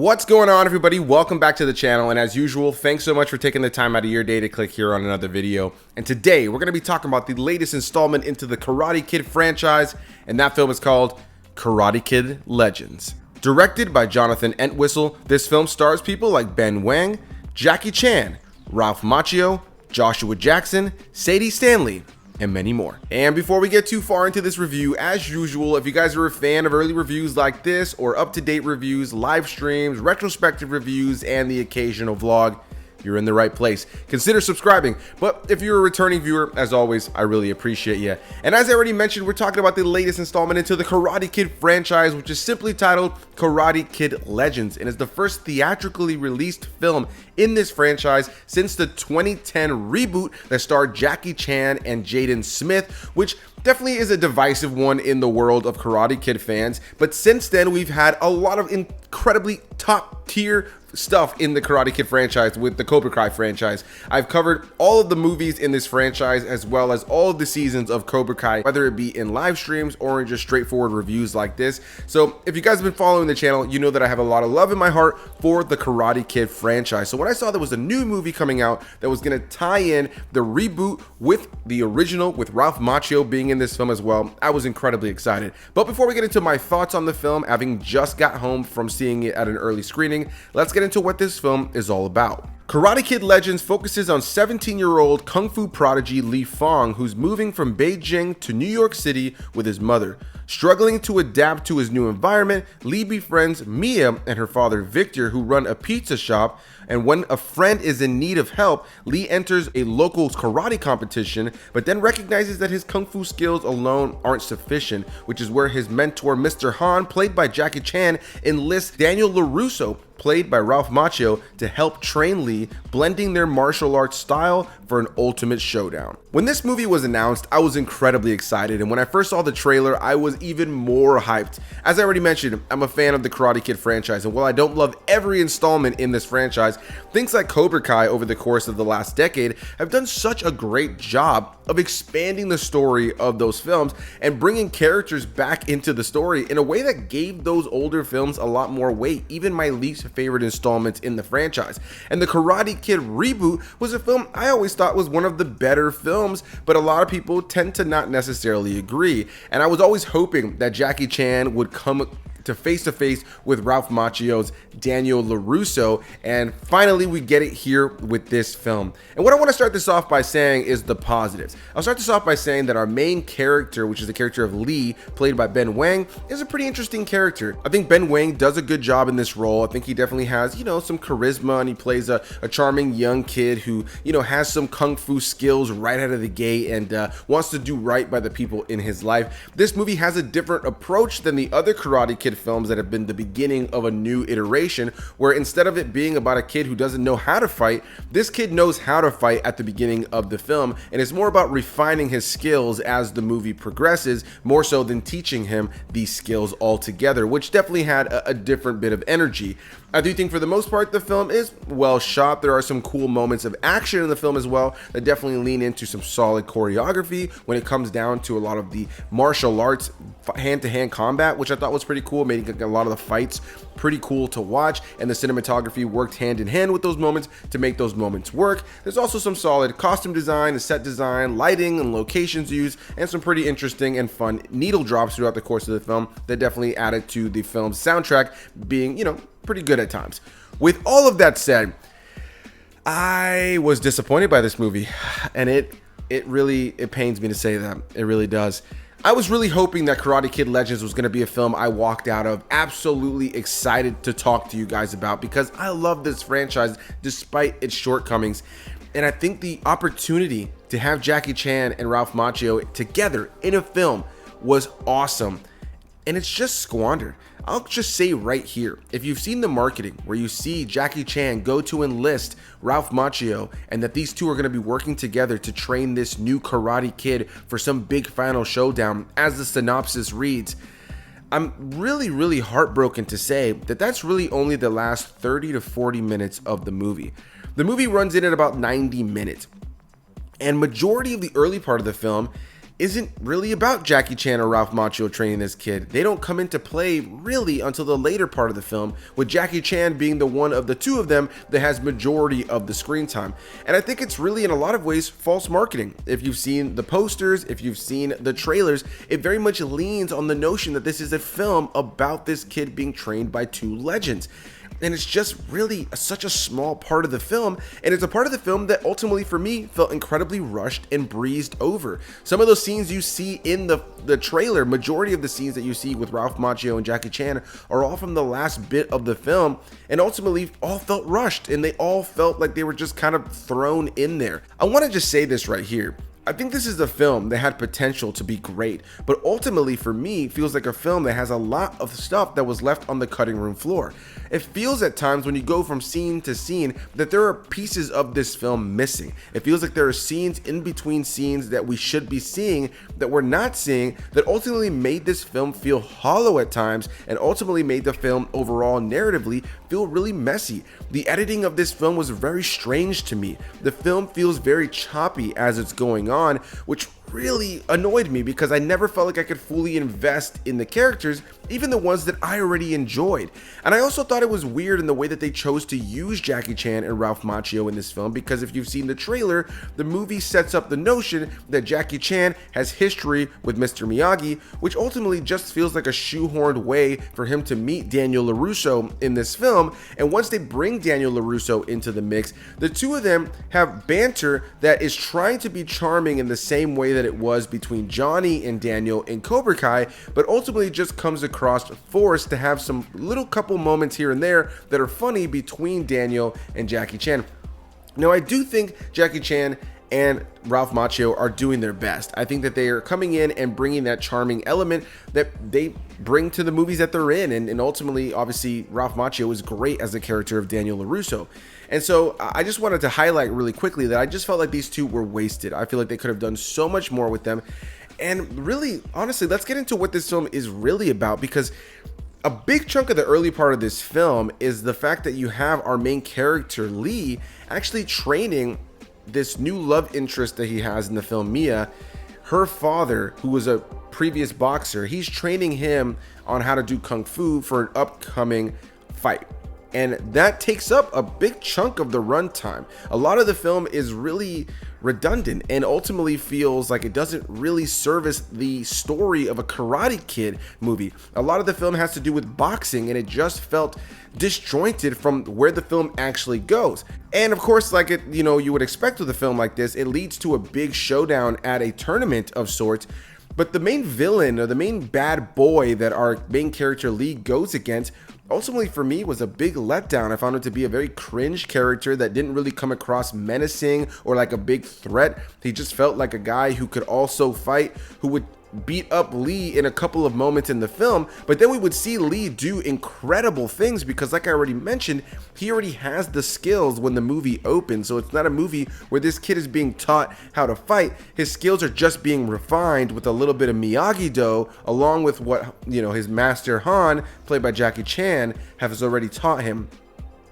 What's going on, everybody? Welcome back to the channel, and as usual, thanks so much for taking the time out of your day to click here on another video. And today we're going to be talking about the latest installment into the Karate Kid franchise, and that film is called Karate Kid Legends. Directed by Jonathan Entwistle, this film stars people like Wang, Jackie Chan, Ralph Macchio, Joshua Jackson, Sadie Stanley, and many more. And before we get too far into this review, as usual, if you guys are a fan of early reviews like this, or up-to-date reviews, live streams, retrospective reviews, and the occasional vlog, you're in the right place. Consider subscribing. But if you're a returning viewer, as always, I really appreciate you. And as I already mentioned, we're talking about the latest installment into the Karate Kid franchise, which is simply titled Karate Kid Legends, and is the first theatrically released film in this franchise since the 2010 reboot that starred Jackie Chan and Jaden Smith, which definitely is a divisive one in the world of Karate Kid fans. But since then, we've had a lot of incredibly top tier stuff in the Karate Kid franchise with the Cobra Kai franchise. I've covered all of the movies in this franchise as well as all of the seasons of Cobra Kai, whether it be in live streams or in just straightforward reviews like this. So if you guys have been following the channel, you know that I have a lot of love in my heart for the Karate Kid franchise. So when I saw there was a new movie coming out that was going to tie in the reboot with the original, with Ralph Macchio being in this film as well, I was incredibly excited. But before we get into my thoughts on the film, having just got home from seeing it at an early screening, let's get into what this film is all about. Karate Kid Legends focuses on 17-year-old kung fu prodigy Li Fong, who's moving from Beijing to New York City with his mother. Struggling to adapt to his new environment, Li befriends Mia and her father Victor, who run a pizza shop, and when a friend is in need of help, Li enters a local karate competition, but then recognizes that his kung fu skills alone aren't sufficient, which is where his mentor Mr. Han, played by Jackie Chan, enlists Daniel LaRusso, played by Ralph Macchio, to help train Li, blending their martial arts style for an ultimate showdown. When this movie was announced, I was incredibly excited, and when I first saw the trailer, I was even more hyped. As I already mentioned, I'm a fan of the Karate Kid franchise, and while I don't love every installment in this franchise, things like Cobra Kai over the course of the last decade have done such a great job of expanding the story of those films and bringing characters back into the story in a way that gave those older films a lot more weight, even my least favorite installments in the franchise. And the Karate Kid reboot was a film I always thought was one of the better films, but a lot of people tend to not necessarily agree. And I was always hoping that Jackie Chan would come to face with Ralph Macchio's Daniel LaRusso, and finally we get it here with this film. And what I want to start this off by saying is the positives. I'll start this off by saying that our main character, which is the character of Li, played by Wang, is a pretty interesting character. I think Wang does a good job in this role. I think he definitely has, some charisma, and he plays a charming young kid who, has some kung fu skills right out of the gate and wants to do right by the people in his life. This movie has a different approach than the other Karate Kid films that have been the beginning of a new iteration, where instead of it being about a kid who doesn't know how to fight, this kid knows how to fight at the beginning of the film, and it's more about refining his skills as the movie progresses, more so than teaching him these skills altogether, which definitely had a different bit of energy. I do think for the most part the film is well shot. There are some cool moments of action in the film as well that definitely lean into some solid choreography when it comes down to a lot of the martial arts hand-to-hand combat, which I thought was pretty cool, making a lot of the fights pretty cool to watch, and the cinematography worked hand in hand with those moments to make those moments work. There's also some solid costume design, set design, lighting, and locations used, and some pretty interesting and fun needle drops throughout the course of the film that definitely added to the film's soundtrack being, pretty good at times. With all of that said, I was disappointed by this movie, and it pains me to say that. It really does. I was really hoping that Karate Kid Legends was going to be a film I walked out of absolutely excited to talk to you guys about, because I love this franchise despite its shortcomings. And I think the opportunity to have Jackie Chan and Ralph Macchio together in a film was awesome, and it's just squandered. I'll just say right here, if you've seen the marketing where you see Jackie Chan go to enlist Ralph Macchio, and that these two are going to be working together to train this new Karate Kid for some big final showdown, as the synopsis reads, I'm really heartbroken to say that that's really only the last 30 to 40 minutes of the movie. The movie runs in at about 90 minutes, and majority of the early part of the film isn't really about Jackie Chan or Ralph Macchio training this kid. They don't come into play really until the later part of the film, with Jackie Chan being the one of the two of them that has majority of the screen time. And I think it's really in a lot of ways false marketing. If you've seen the posters, if you've seen the trailers, it very much leans on the notion that this is a film about this kid being trained by two legends. And it's just really such a small part of the film, and it's a part of the film that ultimately for me felt incredibly rushed and breezed over. Some of those scenes you see in the trailer, majority of the scenes that you see with Ralph Macchio and Jackie Chan are all from the last bit of the film, and ultimately all felt rushed, and they all felt like they were just kind of thrown in there. I want to just say this right here. I think this is a film that had potential to be great, but ultimately for me feels like a film that has a lot of stuff that was left on the cutting room floor. It feels at times when you go from scene to scene that there are pieces of this film missing. It feels like there are scenes in between scenes that we should be seeing that we're not seeing, that ultimately made this film feel hollow at times, and ultimately made the film overall narratively feel really messy. The editing of this film was very strange to me. The film feels very choppy as it's going on, which really annoyed me because I never felt like I could fully invest in the characters, even the ones that I already enjoyed. And I also thought it was weird in the way that they chose to use Jackie Chan and Ralph Macchio in this film, because if you've seen the trailer, the movie sets up the notion that Jackie Chan has history with Mr. Miyagi, which ultimately just feels like a shoehorned way for him to meet Daniel LaRusso in this film. And once they bring Daniel LaRusso into the mix, the two of them have banter that is trying to be charming in the same way that it was between Johnny and Daniel in Cobra Kai, but ultimately just comes across forced to have some little couple moments here and there that are funny between Daniel and Jackie Chan. Now, I do think Jackie Chan and Ralph Macchio are doing their best. I think that they are coming in and bringing that charming element that they bring to the movies that they're in, and ultimately, obviously, Ralph Macchio is great as the character of Daniel LaRusso. And so I just wanted to highlight really quickly that I just felt like these two were wasted. I feel like they could have done so much more with them. And really, honestly, let's get into what this film is really about, because a big chunk of the early part of this film is the fact that you have our main character, Lee, actually training this new love interest that he has in the film, Mia. Her father, who was a previous boxer, he's training him on how to do kung fu for an upcoming fight. And that takes up a big chunk of the runtime. A lot of the film is really redundant and ultimately feels like it doesn't really service the story of a Karate Kid movie. A lot of the film has to do with boxing, and it just felt disjointed from where the film actually goes. And of course, like you would expect with a film like this, it leads to a big showdown at a tournament of sorts. But the main villain, or the main bad boy that our main character Lee goes against, ultimately for me was a big letdown. I found him to be a very cringe character that didn't really come across menacing or like a big threat. He just felt like a guy who could also fight, who would beat up Lee in a couple of moments in the film, but then we would see Lee do incredible things because, like I already mentioned, he already has the skills when the movie opens. So it's not a movie where this kid is being taught how to fight. His skills are just being refined with a little bit of Miyagi-Do, along with what his master Han, played by Jackie Chan, has already taught him.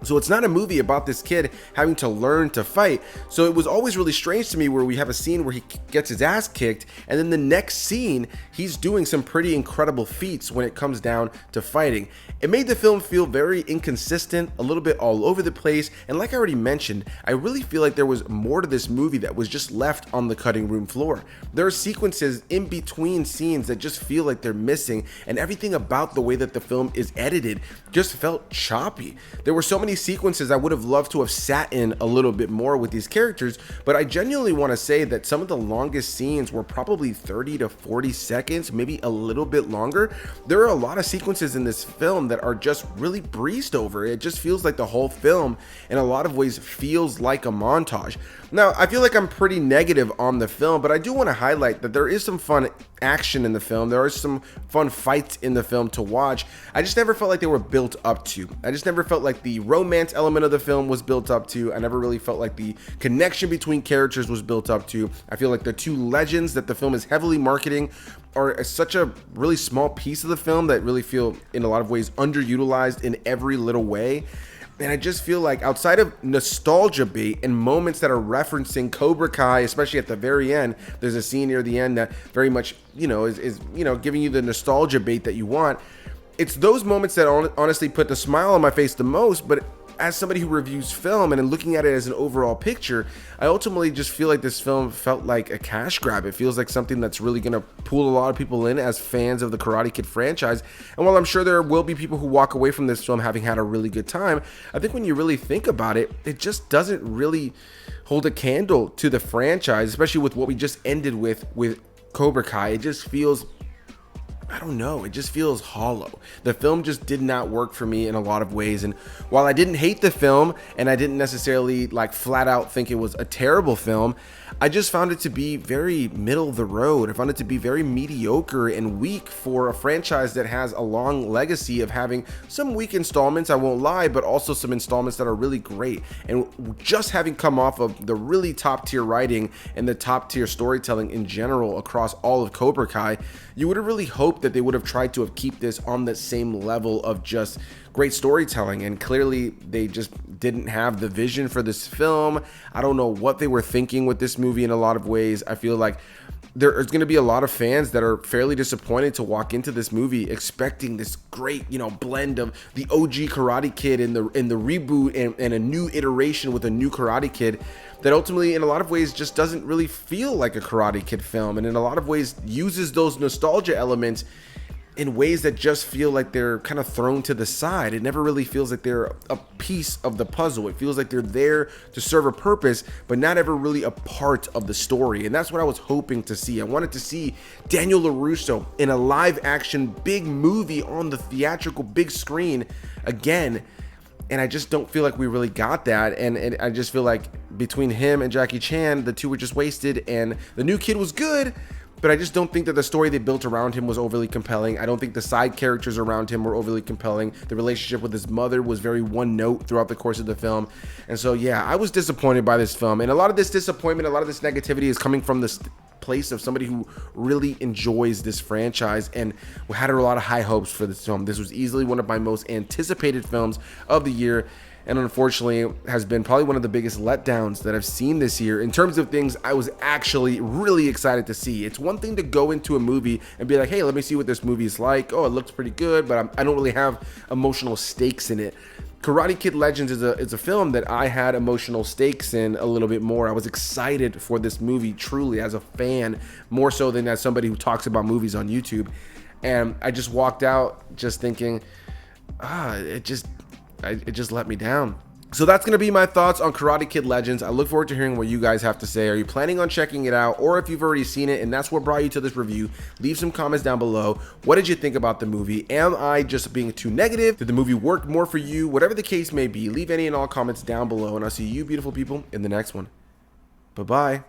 So it's not a movie about this kid having to learn to fight. So it was always really strange to me where we have a scene where he gets his ass kicked, and then the next scene he's doing some pretty incredible feats when it comes down to fighting. It made the film feel very inconsistent, a little bit all over the place, and like I already mentioned, I really feel like there was more to this movie that was just left on the cutting room floor. There are sequences in between scenes that just feel like they're missing, and everything about the way that the film is edited just felt choppy. There were so many sequences I would have loved to have sat in a little bit more with these characters, but I genuinely want to say that some of the longest scenes were probably 30 to 40 seconds, maybe a little bit longer. There are a lot of sequences in this film that are just really breezed over. It just feels like the whole film in a lot of ways feels like a montage. Now, I feel like I'm pretty negative on the film, but I do want to highlight that there is some fun action in the film. There are some fun fights in the film to watch. I just never felt like they were built up to. I just never felt like the romance element of the film was built up to. I never really felt like the connection between characters was built up to. I feel like the two legends that the film is heavily marketing are such a really small piece of the film that really feel in a lot of ways underutilized in every little way. And I just feel like outside of nostalgia bait and moments that are referencing Cobra Kai, especially at the very end, there's a scene near the end that very much, is giving you the nostalgia bait that you want. It's those moments that honestly put the smile on my face the most. But as somebody who reviews film and looking at it as an overall picture, I ultimately just feel like this film felt like a cash grab. It feels like something that's really going to pull a lot of people in as fans of the Karate Kid franchise. And while I'm sure there will be people who walk away from this film having had a really good time, I think when you really think about it, it just doesn't really hold a candle to the franchise, especially with what we just ended with Cobra Kai. It just feels, I don't know, it just feels hollow. The film just did not work for me in a lot of ways. And while I didn't hate the film and I didn't necessarily like flat out think it was a terrible film, I just found it to be very middle of the road. I found it to be very mediocre and weak for a franchise that has a long legacy of having some weak installments, I won't lie, but also some installments that are really great. And just having come off of the really top tier writing and the top tier storytelling in general across all of Cobra Kai, you would have really hoped that they would have tried to have keep this on the same level of just great storytelling, and clearly they just didn't have the vision for this film. I don't know what they were thinking with this movie in a lot of ways. I feel like there's going to be a lot of fans that are fairly disappointed to walk into this movie expecting this great, blend of the OG Karate Kid and the reboot and a new iteration with a new Karate Kid that ultimately in a lot of ways just doesn't really feel like a Karate Kid film, and in a lot of ways uses those nostalgia elements in ways that just feel like they're kind of thrown to the side. It never really feels like they're a piece of the puzzle. It feels like they're there to serve a purpose, but not ever really a part of the story. And that's what I was hoping to see. I wanted to see Daniel LaRusso in a live action big movie on the theatrical big screen again. And I just don't feel like we really got that. And I just feel like between him and Jackie Chan, the two were just wasted. And the new kid was good, but I just don't think that the story they built around him was overly compelling. I don't think the side characters around him were overly compelling. The relationship with his mother was very one note throughout the course of the film. And so, yeah, I was disappointed by this film. And a lot of this disappointment, a lot of this negativity is coming from this place of somebody who really enjoys this franchise and had a lot of high hopes for this film. This was easily one of my most anticipated films of the year, and unfortunately has been probably one of the biggest letdowns that I've seen this year in terms of things I was actually really excited to see. It's one thing to go into a movie and be like, hey, let me see what this movie is like. Oh, it looks pretty good, but I don't really have emotional stakes in it. Karate Kid Legends is a film that I had emotional stakes in a little bit more. I was excited for this movie truly as a fan, more so than as somebody who talks about movies on YouTube. And I just walked out just thinking, it just let me down. So that's going to be my thoughts on Karate Kid Legends. I look forward to hearing what you guys have to say. Are you planning on checking it out? Or if you've already seen it and that's what brought you to this review, leave some comments down below. What did you think about the movie? Am I just being too negative? Did the movie work more for you? Whatever the case may be, leave any and all comments down below, and I'll see you beautiful people in the next one. Bye-bye.